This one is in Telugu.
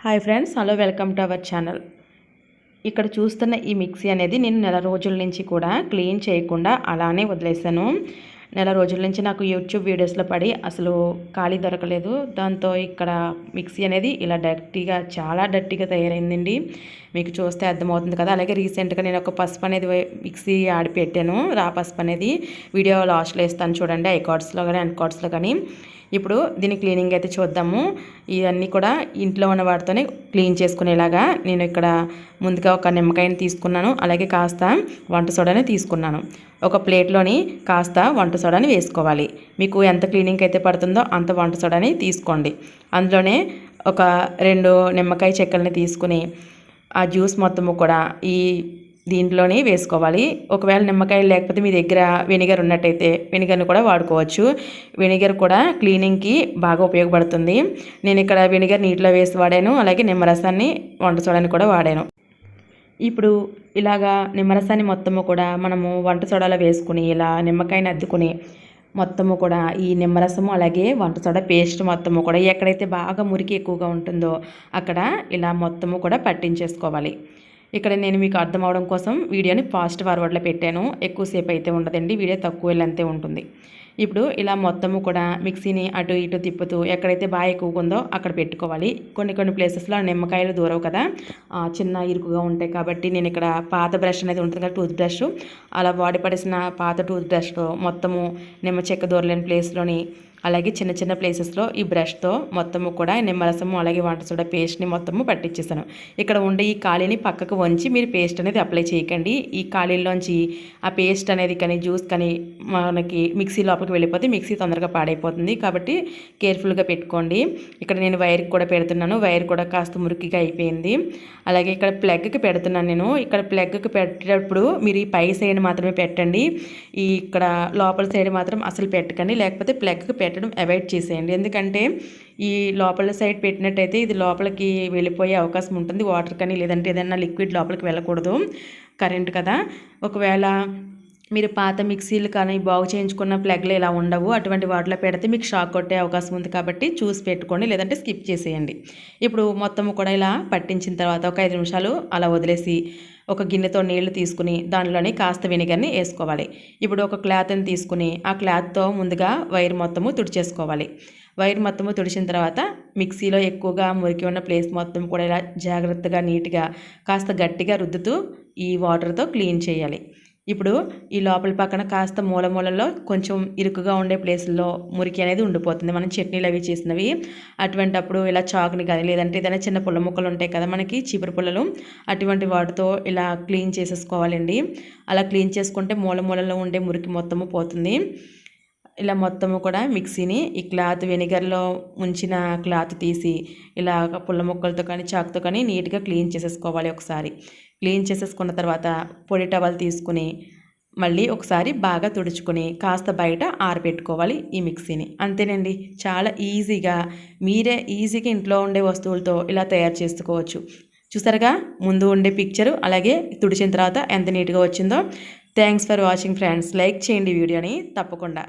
Hi friends, hello, welcome to our channel. ఇక్కడ చూస్తున్న ఈ మిక్సీ అనేది నేను నెల రోజుల నుంచి కూడా క్లీన్ చేయకుండా అలానే వదిలేసాను. నెల రోజుల నుంచి నాకు యూట్యూబ్ వీడియోస్లో పడి అసలు ఖాళీ దొరకలేదు. దాంతో ఇక్కడ మిక్సీ అనేది ఇలా చాలా డర్టీగా తయారైందండి. మీకు చూస్తే అర్థమవుతుంది కదా. అలాగే రీసెంట్గా నేను ఒక పసుపు అనేది మిక్సీ ఆడి పెట్టాను. రా పసుపు అనేది వీడియో లాస్ట్లో వేస్తాను చూడండి, ఐ కార్డ్స్లో కానీ అండ్ కార్డ్స్లో కానీ. ఇప్పుడు దీని క్లీనింగ్ అయితే చూద్దాము. ఇవన్నీ కూడా ఇంట్లో ఉన్న వాటితోనే క్లీన్ చేసుకునేలాగా నేను ఇక్కడ ముందుగా ఒక నిమ్మకాయని తీసుకున్నాను. అలాగే కాస్త వంట సోడాని తీసుకున్నాను. ఒక ప్లేట్లోని కాస్త వంట సోడాని వేసుకోవాలి. మీకు ఎంత క్లీనింగ్ అయితే పడుతుందో అంత వంట సోడాని తీసుకోండి. అందులోనే ఒక 2 నిమ్మకాయ చెక్కల్ని తీసుకుని ఆ జ్యూస్ మొత్తము కూడా ఈ దీంట్లోనే వేసుకోవాలి. ఒకవేళ నిమ్మకాయలు లేకపోతే మీ దగ్గర వెనిగర్ ఉన్నట్టయితే వెనిగర్ని కూడా వాడుకోవచ్చు. వెనిగర్ కూడా క్లీనింగ్కి బాగా ఉపయోగపడుతుంది. నేను ఇక్కడ వెనిగర్ నీటిలో వేసి వాడాను. అలాగే నిమ్మరసాన్ని వంట సోడాని కూడా వాడాను. ఇప్పుడు ఇలాగా నిమ్మరసాన్ని మొత్తము కూడా మనము వంట సోడాలో వేసుకుని ఇలా నిమ్మకాయని అద్దుకుని మొత్తము కూడా ఈ నిమ్మరసము అలాగే వంట సోడా పేస్ట్ మొత్తము కూడా ఎక్కడైతే బాగా మురికి ఎక్కువగా ఉంటుందో అక్కడ ఇలా మొత్తము కూడా పట్టించేసుకోవాలి. ఇక్కడ నేను మీకు అర్థం అవడం కోసం వీడియోని ఫాస్ట్ ఫార్వర్డ్లో పెట్టాను. ఎక్కువసేపు అయితే ఉండదండి, వీడియో తక్కువ లెంతే ఉంటుంది. ఇప్పుడు ఇలా మొత్తము కూడా మిక్సీని అటు ఇటు తిప్పుతూ ఎక్కడైతే బాగా ఎక్కువగా ఉందో అక్కడ పెట్టుకోవాలి. కొన్ని ప్లేసెస్లో నిమ్మకాయలు దూరవు కదా, చిన్న ఇరుకుగా ఉంటాయి. కాబట్టి నేను ఇక్కడ పాత బ్రష్ అనేది ఉంటుంది కదా, టూత్ బ్రష్, అలా వాడి పడేసిన పాత టూత్ బ్రష్తో మొత్తము నిమ్మ చెక్క దూరలేని ప్లేస్లోని అలాగే చిన్న ప్లేసెస్లో ఈ బ్రష్తో మొత్తము కూడా నిమ్మరసము అలాగే వంట సోడా పేస్ట్ని మొత్తము పట్టించేసాను. ఇక్కడ ఉండే ఈ ఖాళీని పక్కకు వంచి మీరు పేస్ట్ అనేది అప్లై చేయకండి. ఈ ఖాళీలోంచి ఆ పేస్ట్ అనేది కానీ జ్యూస్ కానీ మనకి మిక్సీ లోపలికి వెళ్ళిపోతే మిక్సీ తొందరగా పాడైపోతుంది. కాబట్టి కేర్ఫుల్గా పెట్టుకోండి. ఇక్కడ నేను వైర్కి కూడా పెడుతున్నాను. వైర్ కూడా కాస్త మురికిగా అయిపోయింది. అలాగే ఇక్కడ ప్లగ్కి పెడుతున్నాను నేను. ఇక్కడ ప్లగ్కి పెట్టేటప్పుడు మీరు ఈ పై సైడ్ మాత్రమే పెట్టండి. ఈ ఇక్కడ లోపల సైడ్ మాత్రం అసలు పెట్టకండి, లేకపోతే ప్లగ్కి పెట్టడం అవాయిడ్ చేసేయండి. ఎందుకంటే ఈ లోపల సైడ్ పెట్టినట్టయితే ఇది లోపలికి వెళ్ళిపోయే అవకాశం ఉంటుంది. వాటర్ కానీ లేదంటే ఏదైనా లిక్విడ్ లోపలికి వెళ్ళకూడదు, కరెంట్ కదా. ఒకవేళ మీరు పాత మిక్సీలు కానీ బాగు చేయించుకున్న ప్లగ్లు ఇలా ఉండవు, అటువంటి వాటిలో పెడితే మీకు షాక్ కొట్టే అవకాశం ఉంది. కాబట్టి చూసి పెట్టుకోండి, లేదంటే స్కిప్ చేసేయండి. ఇప్పుడు మొత్తము కూడా ఇలా పట్టించిన తర్వాత ఒక 5 నిమిషాలు అలా వదిలేసి ఒక గిన్నెతో నీళ్లు తీసుకుని దానిలోనే కాస్త వెనిగర్ని వేసుకోవాలి. ఇప్పుడు ఒక క్లాత్ని తీసుకుని ఆ క్లాత్తో ముందుగా వైర్ మొత్తము తుడిచేసుకోవాలి. వైర్ మొత్తము తుడిచిన తర్వాత మిక్సీలో ఎక్కువగా మురికి ఉన్న ప్లేస్ మొత్తం కూడా ఇలా జాగ్రత్తగా నీట్గా కాస్త గట్టిగా రుద్దుతూ ఈ వాటర్తో క్లీన్ చేయాలి. ఇప్పుడు ఈ లోపల పక్కన కాస్త మూలలో కొంచెం ఇరుకుగా ఉండే ప్లేసుల్లో మురికి అనేది ఉండిపోతుంది, మనం చట్నీలు అవి చేసినవి. అటువంటప్పుడు ఇలా చాకుని కానీ లేదంటే ఏదైనా చిన్న పుల్ల ముక్కలు ఉంటాయి కదా మనకి, చీపురు పుల్లలు, అటువంటి వాటితో ఇలా క్లీన్ చేసేసుకోవాలండి. అలా క్లీన్ చేసుకుంటే మూలలో ఉండే మురికి మొత్తము పోతుంది. ఇలా మొత్తము కూడా మిక్సీని ఈ క్లాత్ వెనిగర్లో ఉంచిన క్లాత్ తీసి ఇలా పుల్ల ముక్కలతో కానీ చాకుతో కానీ నీట్గా క్లీన్ చేసేసుకోవాలి. ఒకసారి క్లీన్ చేసేసుకున్న తర్వాత పొడి టవల్ తీసుకుని మళ్ళీ ఒకసారి బాగా తుడుచుకొని కాస్త బయట ఆరబెట్టుకోవాలి ఈ మిక్సీని. అంతేనండి, చాలా ఈజీగా మీరే ఇంట్లో ఉండే వస్తువులతో ఇలా తయారు చేసుకోవచ్చు. చూసారుగా ముందు ఉండే పిక్చరు, అలాగే తుడిచిన తర్వాత ఎంత నీట్గా వచ్చిందో. Thanks for watching friends. Like చేయండి వీడియోని తప్పకుండా.